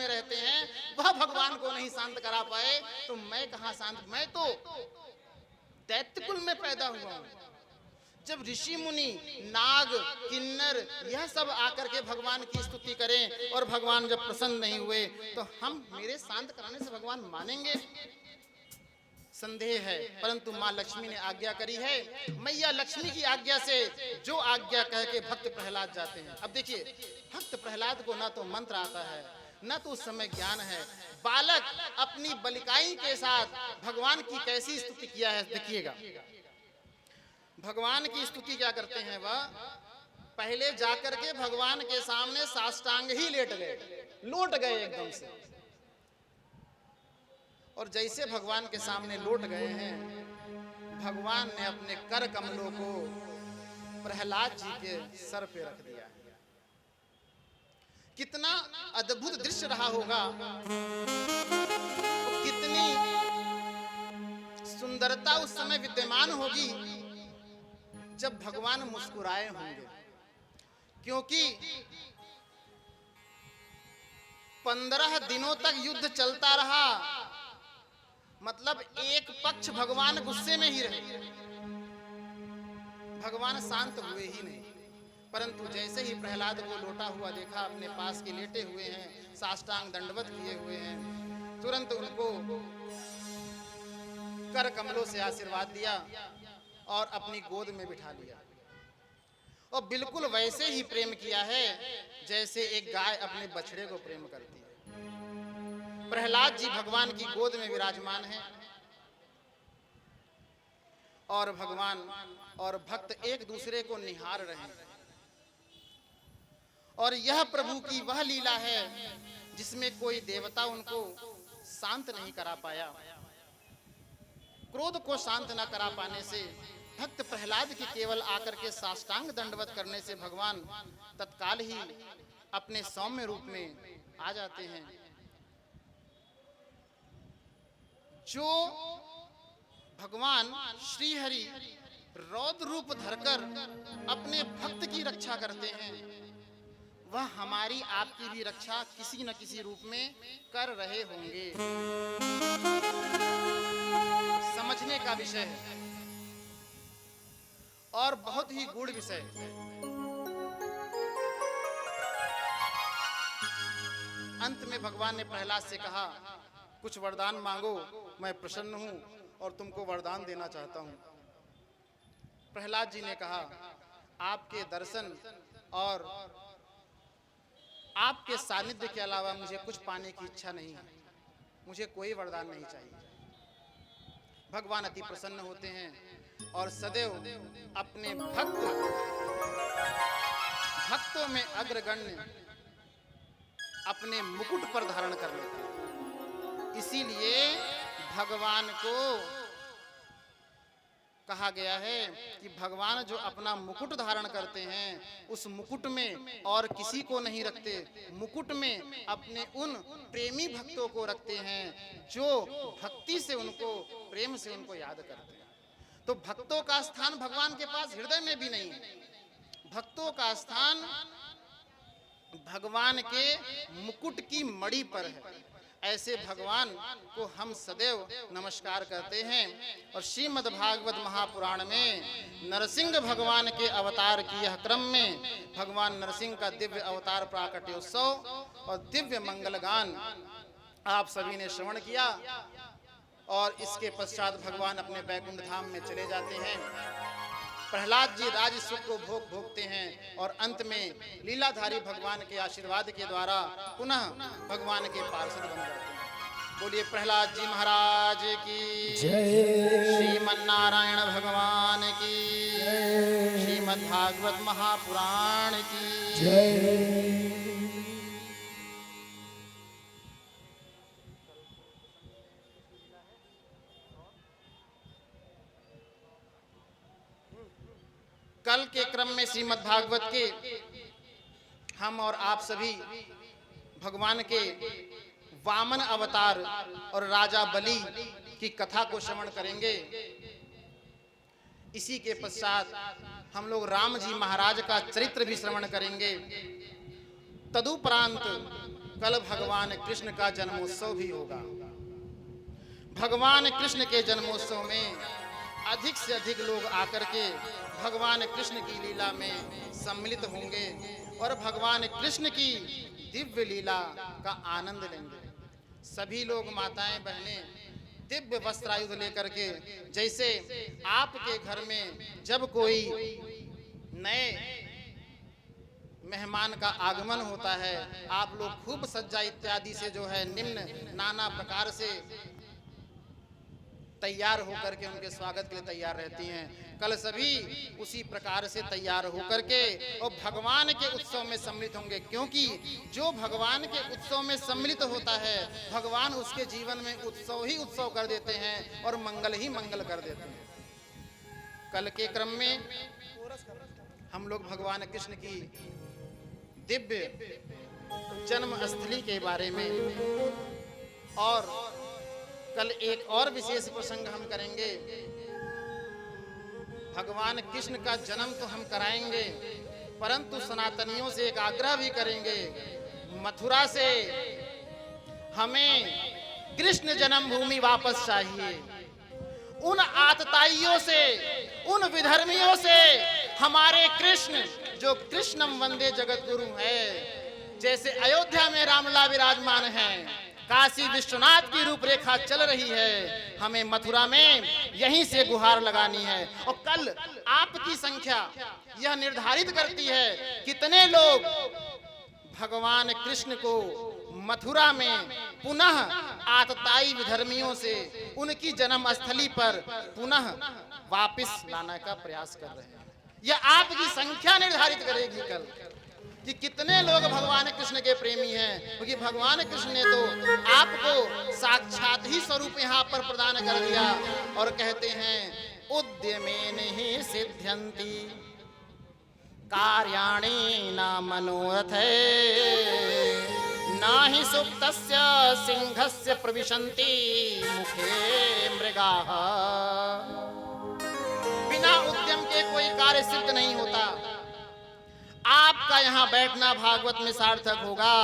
में रहते हैं वह भगवान को नहीं शांत करा पाए तो मैं कहां शांत। मैं तो दैत्य कुल में पैदा हुआ हूं। जब ऋषि मुनि नाग किन्नर यह सब आकर के भगवान की स्तुति करें और भगवान जब प्रसन्न नहीं हुए तो हम मेरे शांत कराने से भगवान मानेंगे? संदेह है। परंतु मां लक्ष्मी ने आज्ञा करी है। मैया लक्ष्मी की आज्ञा से जो आज्ञा कह के भक्त प्रहलाद जाते हैं। अब देखिए, भक्त प्रहलाद को ना तो मंत्र आता है ना तो उस समय ज्ञान है। बालक अपनी बलिकाई के साथ भगवान की कैसी स्तुति किया है देखिएगा। भगवान की स्तुति क्या करते हैं, वह पहले जाकर के भगवान के सामने साष्टांग ही लेट गए, लौट गए एकदम से। और जैसे भगवान के सामने लौट गए हैं, भगवान ने अपने कर कमलों को प्रहलाद जी के सर पे रख दिया। कितना अद्भुत दृश्य रहा होगा, कितनी सुंदरता उस समय विद्यमान होगी जब भगवान मुस्कुराए होंगे। क्योंकि 15 दिनों तक युद्ध चलता रहा, मतलब एक पक्ष भगवान गुस्से में ही रहे, भगवान शांत हुए ही नहीं। परंतु जैसे ही प्रहलाद को लौटा हुआ देखा, अपने पास के लेटे हुए हैं, साष्टांग दंडवत किए हुए हैं, तुरंत उनको कर कमलों से आशीर्वाद दिया और अपनी गोद में बिठा लिया। और बिल्कुल वैसे ही प्रेम किया है जैसे एक गाय अपने बछड़े को प्रेम करती है। प्रहलाद जी भगवान की गोद में विराजमान हैं और भगवान और भक्त एक दूसरे को निहार रहे हैं। और यह प्रभु की वह लीला है जिसमें कोई देवता उनको शांत नहीं करा पाया। क्रोध को शांत न करा पाने से भक्त प्रहलाद के केवल आकर के साष्टांग दंडवत करने से भगवान तत्काल ही अपने सौम्य रूप में आ जाते हैं। जो भगवान श्री हरि रौद्र रूप धरकर अपने भक्त की रक्षा करते हैं, वह हमारी आपकी भी रक्षा किसी न किसी रूप में कर रहे होंगे। समझने का विषय है और बहुत ही गूढ़ विषय। अंत में भगवान ने प्रहलाद से कहा, कुछ वरदान मांगो, मैं प्रसन्न हूं और तुमको वरदान देना चाहता हूं। प्रहलाद जी ने कहा, आपके दर्शन और आपके सानिध्य के अलावा मुझे कुछ पाने की इच्छा नहीं है, मुझे कोई वरदान नहीं चाहिए। भगवान अति प्रसन्न होते हैं और सदैव अपने भक्तों में अग्रगण्य अपने मुकुट पर धारण कर लेते हैं। इसीलिए भगवान को कहा गया है कि भगवान जो अपना मुकुट धारण करते हैं, उस मुकुट में और किसी को नहीं रखते, मुकुट में अपने उन प्रेमी भक्तों को रखते हैं जो भक्ति से उनको, प्रेम से उनको याद करते हैं। तो भक्तों का स्थान भगवान के पास हृदय में भी नहीं है, भक्तों का स्थान भगवान के मुकुट की मणि पर है। ऐसे भगवान को हम सदैव नमस्कार करते हैं। और श्रीमद् भागवत महापुराण में नरसिंह भगवान के अवतार की यह क्रम में भगवान नरसिंह का दिव्य अवतार प्राकट्योत्सव और दिव्य मंगलगान आप सभी ने श्रवण किया। और इसके पश्चात भगवान अपने बैकुंठ धाम में चले जाते हैं। प्रहलाद जी राज सुख को भोगते हैं और अंत में लीलाधारी भगवान के आशीर्वाद के द्वारा पुनः भगवान के पार्षद बन जाते हैं। बोलिए प्रहलाद जी महाराज की जय, श्रीमन्नारायण भगवान की जय, श्रीमद् भागवत महापुराण की जय। कल के क्रम में श्रीमद् भागवत के हम और आप सभी भगवान के वामन अवतार और राजा बलि की कथा को श्रवण करेंगे। इसी के पश्चात हम लोग राम जी महाराज का चरित्र भी श्रवण करेंगे। तदुपरांत कल भगवान कृष्ण का जन्मोत्सव भी होगा। भगवान कृष्ण के जन्मोत्सव में अधिक से अधिक लोग आकर के भगवान कृष्ण की लीला में सम्मिलित होंगे और भगवान कृष्ण की दिव्य लीला का आनंद लेंगे। सभी लोग, माताएं बहनें, दिव्य वस्त्रायुध लेकर के, जैसे आपके घर में जब कोई नए मेहमान का आगमन होता है, आप लोग खूब सज्जा इत्यादि से जो है निम्न नाना प्रकार से तैयार होकर के उनके स्वागत के लिए तैयार रहती हैं। कल सभी उसी प्रकार से तैयार होकर के और भगवान के उत्सव में सम्मिलित होंगे, क्योंकि जो भगवान के उत्सव में सम्मिलित होता है, भगवान उसके जीवन में उत्सव ही उत्सव कर देते हैं और मंगल ही मंगल कर देते हैं। कल के क्रम में हम लोग भगवान कृष्ण की दिव्य जन्मस्थली के बारे में और कल एक और विशेष प्रसंग हम करेंगे। भगवान कृष्ण का जन्म तो हम कराएंगे, परंतु सनातनियों से एक आग्रह भी करेंगे, मथुरा से हमें कृष्ण जन्मभूमि वापस चाहिए। उन आतताइयों से, उन विधर्मियों से हमारे कृष्ण, जो कृष्णम वंदे जगत गुरु है, जैसे अयोध्या में रामलला विराजमान हैं, काशी विश्वनाथ की रूपरेखा चल रही है, हमें मथुरा में यहीं से गुहार लगानी है। और कल आपकी संख्या यह निर्धारित करती है कितने लोग भगवान कृष्ण को मथुरा में पुनः आतताई विधर्मियों से उनकी जन्मस्थली पर पुनः वापस लाने का प्रयास कर रहे हैं। यह आपकी संख्या निर्धारित करेगी कल कि कितने लोग भगवान कृष्ण के प्रेमी हैं, क्योंकि भगवान कृष्ण ने तो आपको साक्षात ही स्वरूप यहाँ पर प्रदान कर दिया और कहते हैं उद्यमेन ही सिद्ध्यन्ति कार्याणि न मनोरथे न ही सुप्तस्य सिंहस्य प्रविशन्ति मुखे मृगाः। बिना उद्यम के कोई कार्य सिद्ध नहीं होता। आपका यहाँ बैठना भागवत में सार्थक होगा।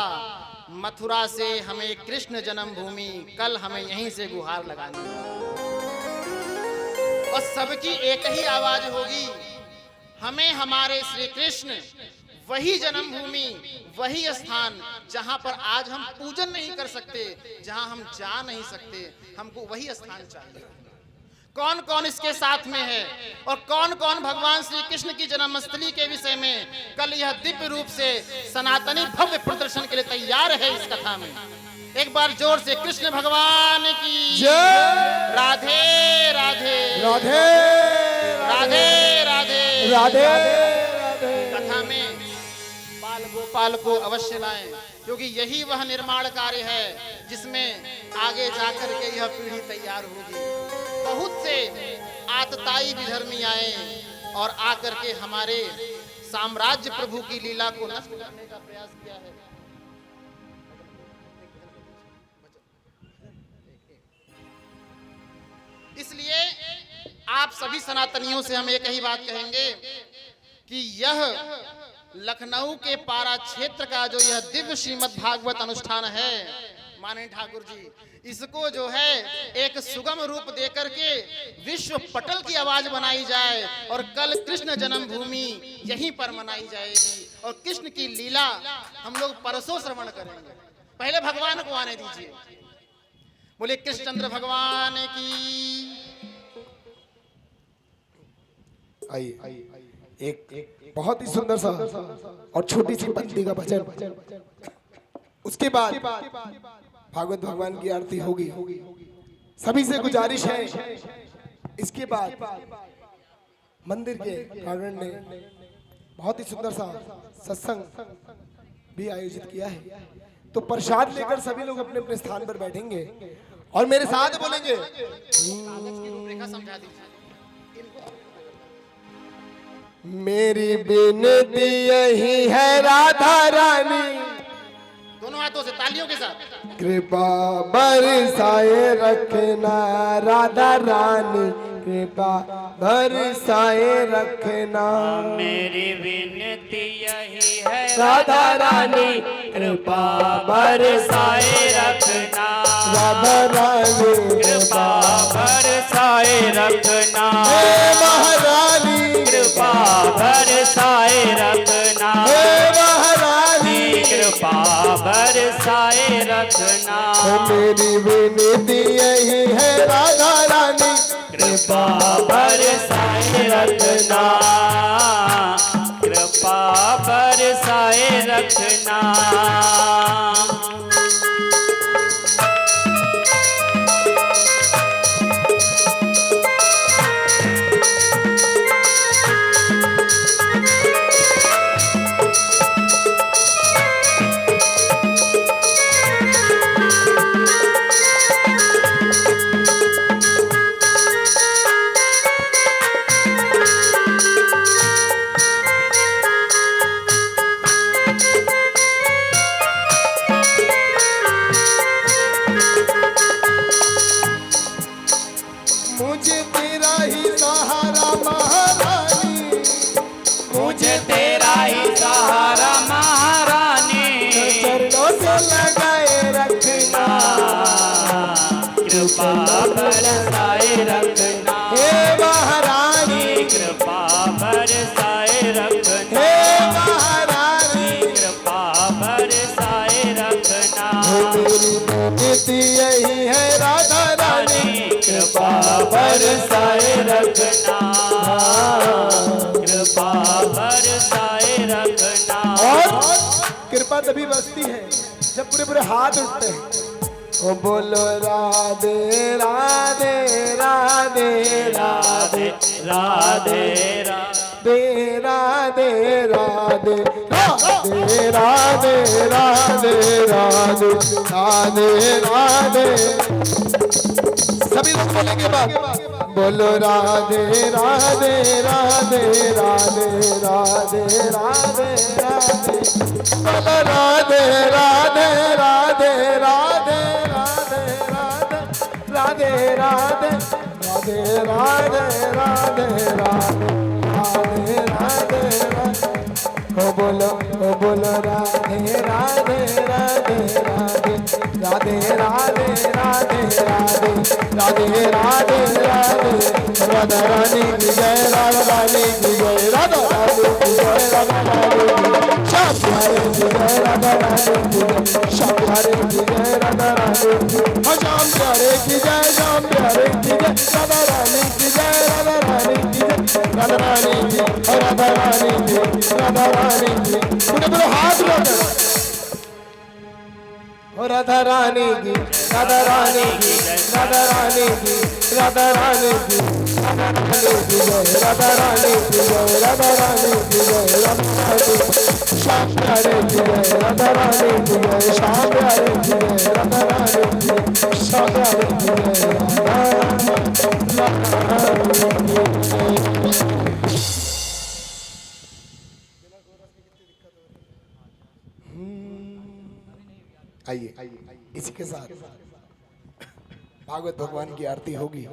मथुरा से हमें कृष्ण जन्मभूमि, कल हमें यहीं से गुहार लगानी है और सबकी एक ही आवाज होगी, हमें हमारे श्री कृष्ण वही जन्मभूमि, वही स्थान जहां पर आज हम पूजन नहीं कर सकते, जहां हम जा नहीं सकते, हमको वही स्थान चाहिए। कौन कौन इसके साथ में है और कौन कौन भगवान श्री कृष्ण की जन्मस्थली के विषय में कल यह दिव्य रूप से सनातनी भव्य प्रदर्शन के लिए तैयार है इस कथा में। एक बार जोर से कृष्ण भगवान की जय। राधे राधे राधे राधे राधे राधे। कथा में बाल गोपाल को अवश्य लाएं, क्योंकि यही वह निर्माण कार्य है जिसमें आगे जाकर के यह पीढ़ी तैयार होगी। बहुत से आतताई विधर्मी आए और आकर के हमारे साम्राज्य प्रभु की लीला को नष्ट करने का प्रयास किया है। इसलिए आप सभी सनातनियों से हम एक ही बात कहेंगे कि यह लखनऊ के पारा क्षेत्र का जो यह दिव्य श्रीमद् भागवत अनुष्ठान है, माननीय ठाकुर जी, इसको जो है एक सुगम रूप देकर के विश्व पटल की आवाज बनाई जाए और कल कृष्ण जन्मभूमि यहीं पर मनाई जाएगी और कृष्ण की लीला हम लोग परसों श्रवण करेंगे। पहले भगवान को आने दीजिए। बोले कृष्णचंद्र भगवान की। आइए एक बहुत ही सुंदर सा और छोटी सी पंक्ति का भजन, उसके बाद भागवत भगवान की आरती होगी। सभी से गुजारिश है, इसके बाद मंदिर के प्रांगण में बहुत ही सुंदर सा सत्संग भी आयोजित किया है, तो प्रसाद लेकर सभी लोग अपने अपने स्थान पर बैठेंगे और मेरे साथ बोलेंगे। मेरी विनती यही है राधा रानी, दोनों हाथों से तालियों के साथ, कृपा बरसाए रखना राधा रानी, कृपा बरसाए रखना। मेरी विनती यही है राधा रानी, कृपा बरसाए रखना, राधा रानी कृपा बरसाए रखना, हे महारानी कृपा बरसाए रखना, हे महारानी कृपा बरसाए रखना। मेरी विनती यही है राधा रानी, कृपा बरसाए रखना, कृपा बरसाए रखना। मुझे तेरा ही सहारा महारानी, मुझे तेरा ही सहारा महारानी, चरणों से लगाए रखना, कृपा बरसाए रखना, हे महारानी कृपा बरसाए रखना, हे महारानी कृपा बरसाए रखना। मेरी विनती यही है राधा रानी, कृपा बरसाए रखना, कृपा बरसाए रखना। और कृपा तभी बसती है जब पूरे पूरे हाथ उठते हैं। ओ बोलो राधे राधे राधे राधे राधे राधे राधे राधे राधे राधे राधे राधे राधे राधे। सभी लोग बोलेंगे बात, बोलो राधे राधे राधे राधे राधे राधे राधे, बोलो राधे राधे राधे राधे राधे राधे राधे राधे राधे राधे राधे राधे राधे। ओ बोलो राधे राधे राधे राधे राधे राधे राधे राधे राधे राधे राधे। राधा रानी की जय, राधा रानी की जय, राधा रानी की जय, राधा रानी की जय, श्याम प्यारे की जय, राधा रानी की जय, श्याम प्यारे की जय, राधा रानी की जय, श्याम प्यारे की जय, श्याम प्यारे की जय, राधा रानी की जय, राधा रानी की जय, राधा रानी की, राधा रानी की, राधा रानी की। पूरे पूरे हाथ लगा और राधा रानी की, राधा रानी की, राधा रानी की, राधा रानी की, राधा रानी की जय, राधा रानी की जय, राधा रानी की जय, राधा रानी की, श्याम प्यारे की जय, राधा रानी की जय, श्याम प्यारे की जय, राधा रानी की, श्याम प्यारे की जय, आइए इसी के साथ भागवत भगवान की आरती होगी।